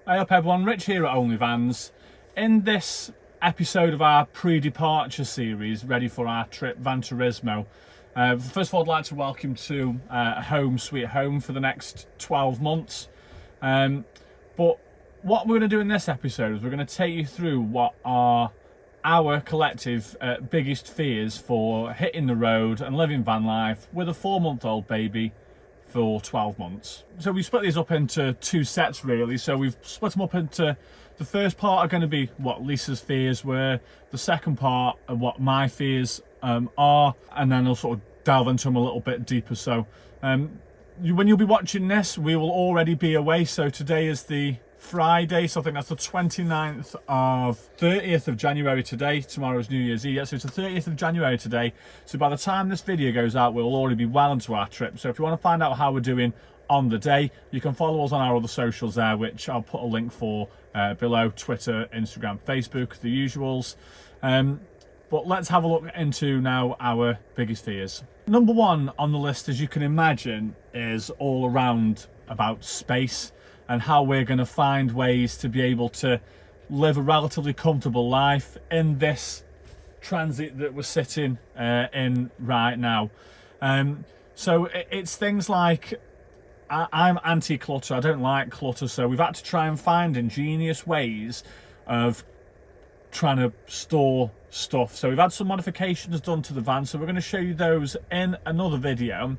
Hey up everyone, Rich here at Only Vans. In this episode of our pre-departure series, ready for our trip, Van Turismo, first of all I'd like to welcome you to home sweet home for the next 12 months. But what we're going to do in this episode is we're going to take you through what are our collective biggest fears for hitting the road and living van life with a 4-month-old baby for 12 months. So we split these up into two sets really. So we've split them up into, the first part are going to be what Lisa's fears were, the second part are what my fears are, and then I'll sort of delve into them a little bit deeper. So when you'll be watching this, we will already be away. So today is the Friday, so I think that's the 30th of January today. Tomorrow's New Year's Eve, so it's the 30th of January today. So by the time this video goes out, we'll already be well into our trip. So if you want to find out how we're doing on the day, you can follow us on our other socials there, which I'll put a link for below: Twitter, Instagram, Facebook, the usuals. But let's have a look into now our biggest fears. Number one on the list, as you can imagine, is all around about space and how we're going to find ways to be able to live a relatively comfortable life in this transit that we're sitting in right now. So it's things like, I'm anti-clutter, I don't like clutter, so we've had to try and find ingenious ways of trying to store stuff. So we've had some modifications done to the van, so we're going to show you those in another video.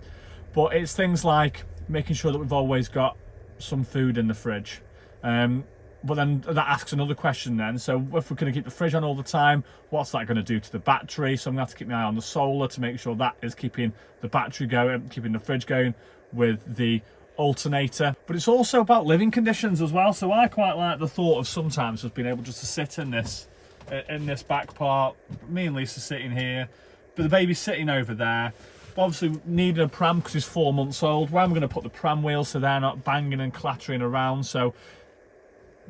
But it's things like making sure that we've always got some food in the fridge, but then that asks another question then. So if we're going to keep the fridge on all the time, what's that going to do to the battery? So I'm going to have to keep my eye on the solar to make sure that is keeping the battery going, keeping the fridge going with the alternator. But it's also about living conditions as well. So I quite like the thought of sometimes just being able just to sit in this back part, me and Lisa sitting here, but the baby's sitting over there. Obviously needing a pram because he's 4 months old. Where I'm going to put the pram wheels so they're not banging and clattering around. So,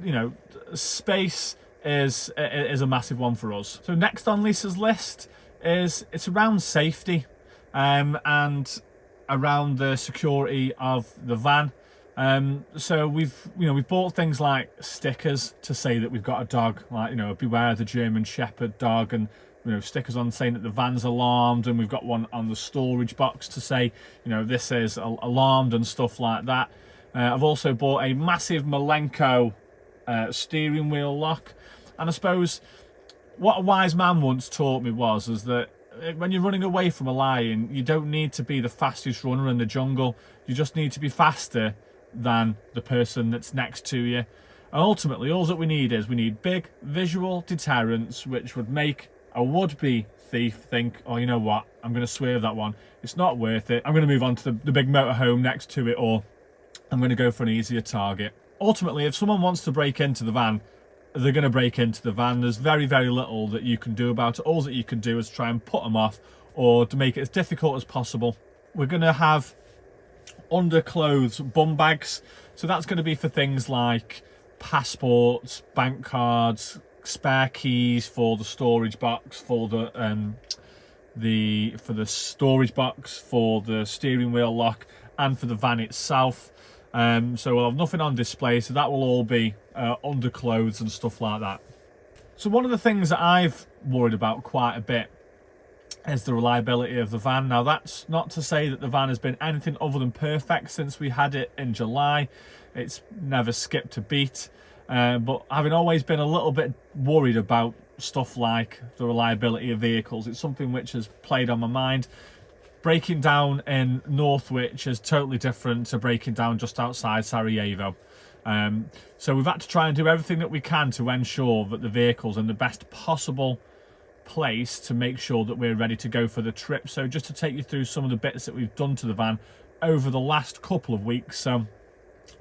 you know, space is a massive one for us. So next on Lisa's list it's around safety and around the security of the van. So we've bought things like stickers to say that we've got a dog, like, you know, beware the German Shepherd dog, and stickers on saying that the van's alarmed, and we've got one on the storage box to say, you know, this is alarmed and stuff like that. I've also bought a massive Malenko steering wheel lock, and I suppose what a wise man once taught me was that when you're running away from a lion, you don't need to be the fastest runner in the jungle. You just need to be faster than the person that's next to you. And ultimately, all that we need big visual deterrents, which would make a would-be thief think, oh, you know what, I'm going to swerve that one, it's not worth it, I'm going to move on to the big motorhome next to it, or I'm going to go for an easier target. Ultimately, if someone wants to break into the van, they're going to break into the van. There's very, very little that you can do about it. All that you can do is try and put them off, or to make it as difficult as possible. We're going to have underclothes bum bags, so that's going to be for things like passports, bank cards, spare keys for the storage box, for the storage box, for the steering wheel lock, and for the van itself. So we'll have nothing on display, so that will all be underclothes and stuff like that. So one of the things that I've worried about quite a bit is the reliability of the van. Now, that's not to say that the van has been anything other than perfect since we had it in July. It's never skipped a beat. But having always been a little bit worried about stuff like the reliability of vehicles, it's something which has played on my mind. Breaking down in Northwich is totally different to breaking down just outside Sarajevo. So we've had to try and do everything that we can to ensure that the vehicle's in the best possible place to make sure that we're ready to go for the trip. So just to take you through some of the bits that we've done to the van over the last couple of weeks. So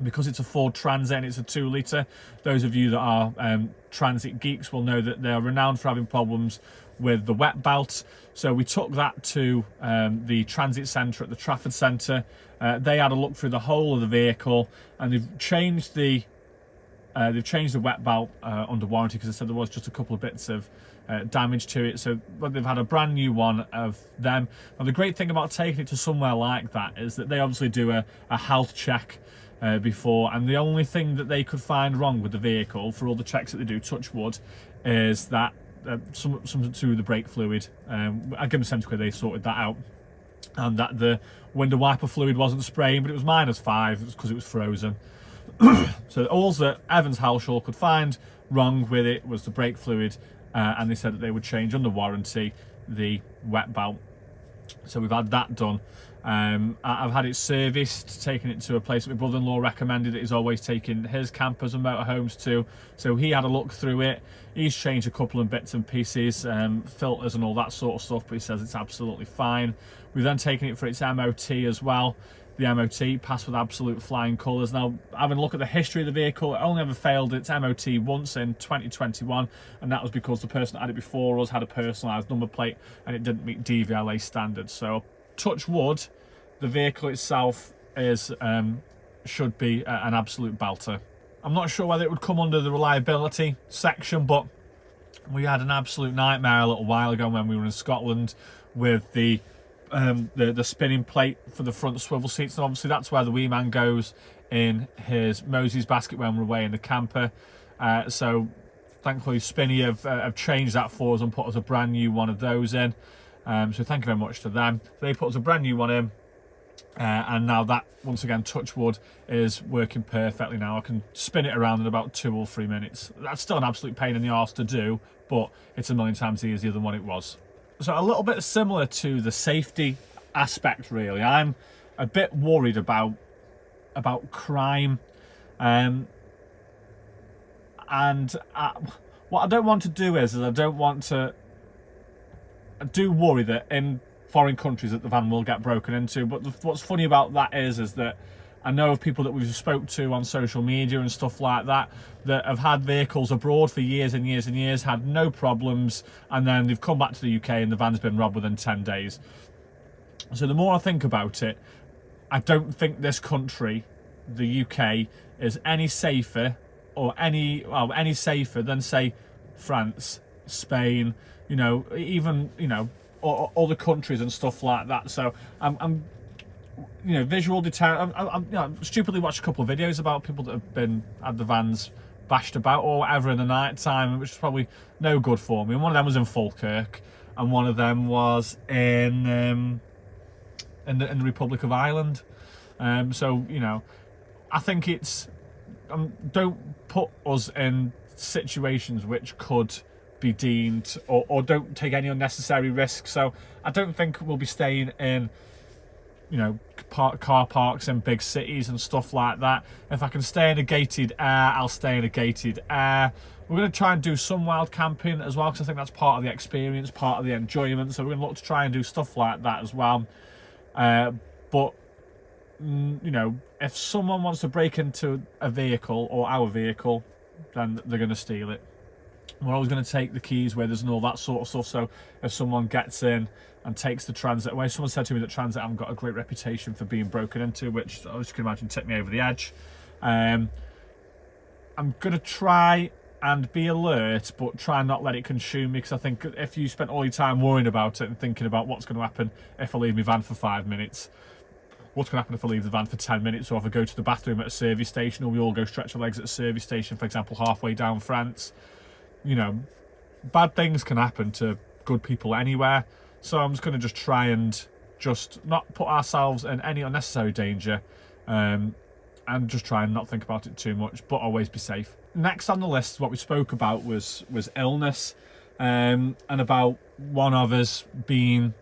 because it's a Ford Transit and it's a 2 litre, those of you that are transit geeks will know that they are renowned for having problems with the wet belt. So we took that to the transit centre at the Trafford Centre. They had a look through the whole of the vehicle, and they've changed the wet belt under warranty, because they said there was just a couple of bits of damage to it. So they've had a brand new one of them. Now the great thing about taking it to somewhere like that is that they obviously do a health check before, and the only thing that they could find wrong with the vehicle, for all the checks that they do, touch wood, is that something to do with the brake fluid. I give them £70, they sorted that out, and that the window wiper fluid wasn't spraying, but it was -5 because it was frozen. So all that Evans Halshaw could find wrong with it was the brake fluid, and they said that they would change under warranty the wet belt. So we've had that done. I've had it serviced, taken it to a place that my brother-in-law recommended that he's always taking his campers and motorhomes to. So he had a look through it. He's changed a couple of bits and pieces, filters and all that sort of stuff, but he says it's absolutely fine. We've then taken it for its MOT as well. The MOT passed with absolute flying colours. Now, having a look at the history of the vehicle, it only ever failed its MOT once in 2021, and that was because the person that had it before us had a personalised number plate and it didn't meet DVLA standards. So, touch wood, the vehicle itself is should be an absolute belter. I'm not sure whether it would come under the reliability section, but we had an absolute nightmare a little while ago when we were in Scotland with the spinning plate for the front swivel seats, and obviously that's where the wee man goes in his Mosey's basket when we're away in the camper. So thankfully Spinny have changed that for us and put us a brand new one of those in. So thank you very much to them. They put us a brand new one in, and now that, once again, touch wood, is working perfectly now. I can spin it around in about 2 or 3 minutes. That's still an absolute pain in the arse to do, but it's a million times easier than what it was. So a little bit similar to the safety aspect, really. I'm a bit worried about crime, and what I don't want to do is I do worry that in foreign countries that the van will get broken into. But what's funny about that is that I know of people that we've spoke to on social media and stuff like that have had vehicles abroad for years and years and years, had no problems, and then they've come back to the UK and the van's been robbed within 10 days. So the more I think about it, I don't think this country, the UK, is any safer or any safer than, say, France, Spain, you know, even, you know, or other countries and stuff like that. So I'm you know, visual deterrent. I'm you know, stupidly watched a couple of videos about people that have had the vans bashed about or whatever in the night time, which is probably no good for me. And one of them was in Falkirk, and one of them was in the Republic of Ireland. So, you know, I think it's don't put us in situations which could be deemed, or don't take any unnecessary risks. So I don't think we'll be staying in, you know, car parks in big cities and stuff like that. If I can stay in a gated area, I'll stay in a gated area. We're going to try and do some wild camping as well, because I think that's part of the experience, part of the enjoyment. So we're going to look to try and do stuff like that as well. But you know, if someone wants to break into a vehicle or our vehicle, then they're going to steal it. We're always going to take the keys with us and all that sort of stuff. So if someone gets in and takes the Transit away, someone said to me that Transit haven't got a great reputation for being broken into, which I just can imagine tipped me over the edge. I'm going to try and be alert, but try and not let it consume me, because I think if you spent all your time worrying about it and thinking about what's going to happen if I leave my van for 5 minutes, what's going to happen if I leave the van for 10 minutes, or if I go to the bathroom at a service station, or we all go stretch our legs at a service station, for example, halfway down France, you know, bad things can happen to good people anywhere. So I'm just going to just try and just not put ourselves in any unnecessary danger, and just try and not think about it too much, but always be safe. Next on the list, what we spoke about was illness, and about one of us being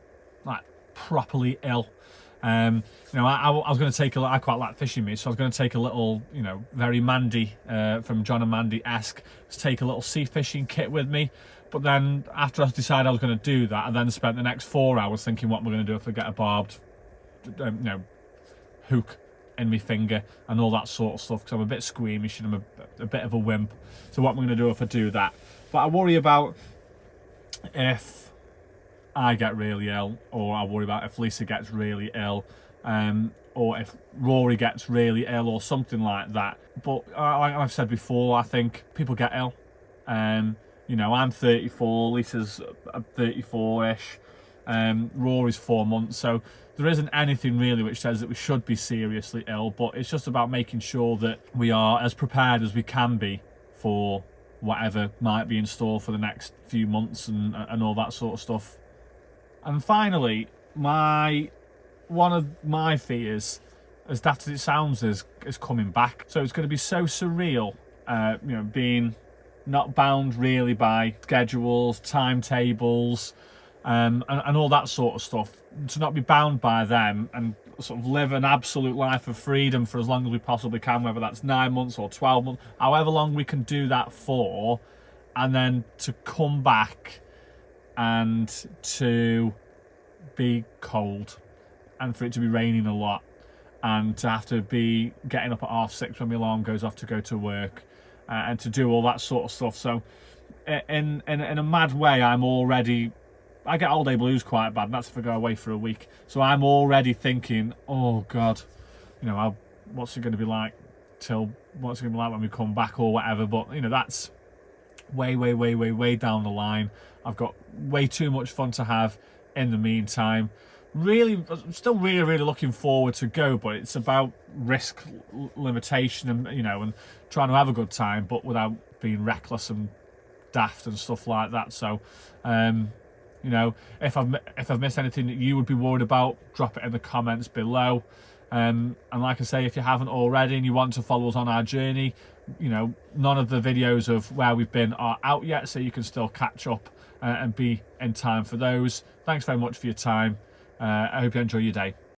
like properly ill. You know, I was going to take I quite like fishing meat, so I was going to take a little, you know, very Mandy, from John and Mandy-esque, to take a little sea fishing kit with me. But then after I decided I was going to do that, I then spent the next 4 hours thinking what am I going to do if I get a barbed, you know, hook in my finger and all that sort of stuff, because I'm a bit squeamish and I'm a bit of a wimp. So what am I going to do if I do that? But I worry about if I get really ill, or I worry about if Lisa gets really ill, or if Rory gets really ill or something like that. But like I've said before, I think people get ill. You know, I'm 34, Lisa's 34-ish. Rory's 4 months, so there isn't anything really which says that we should be seriously ill, but it's just about making sure that we are as prepared as we can be for whatever might be in store for the next few months and all that sort of stuff. And finally, one of my fears, as daft as it sounds, is coming back. So it's going to be so surreal, being not bound really by schedules, timetables, and all that sort of stuff. To not be bound by them and sort of live an absolute life of freedom for as long as we possibly can, whether that's 9 months or 12 months, however long we can do that for, and then to come back and to be cold and for it to be raining a lot and to have to be getting up at 6:30 when my alarm goes off to go to work, and to do all that sort of stuff. So in a mad way, I get all day blues quite bad, and that's if I go away for a week. So I'm already thinking, oh God, what's it going to be like when we come back or whatever. But that's way down the line. I've got way too much fun to have in the meantime. I'm still really looking forward to go, but it's about risk limitation and trying to have a good time, but without being reckless and daft and stuff like that. So if I've missed anything that you would be worried about, drop it in the comments below. And like I say, if you haven't already and you want to follow us on our journey, none of the videos of where we've been are out yet, so you can still catch up and be in time for those. Thanks very much for your time. I hope you enjoy your day.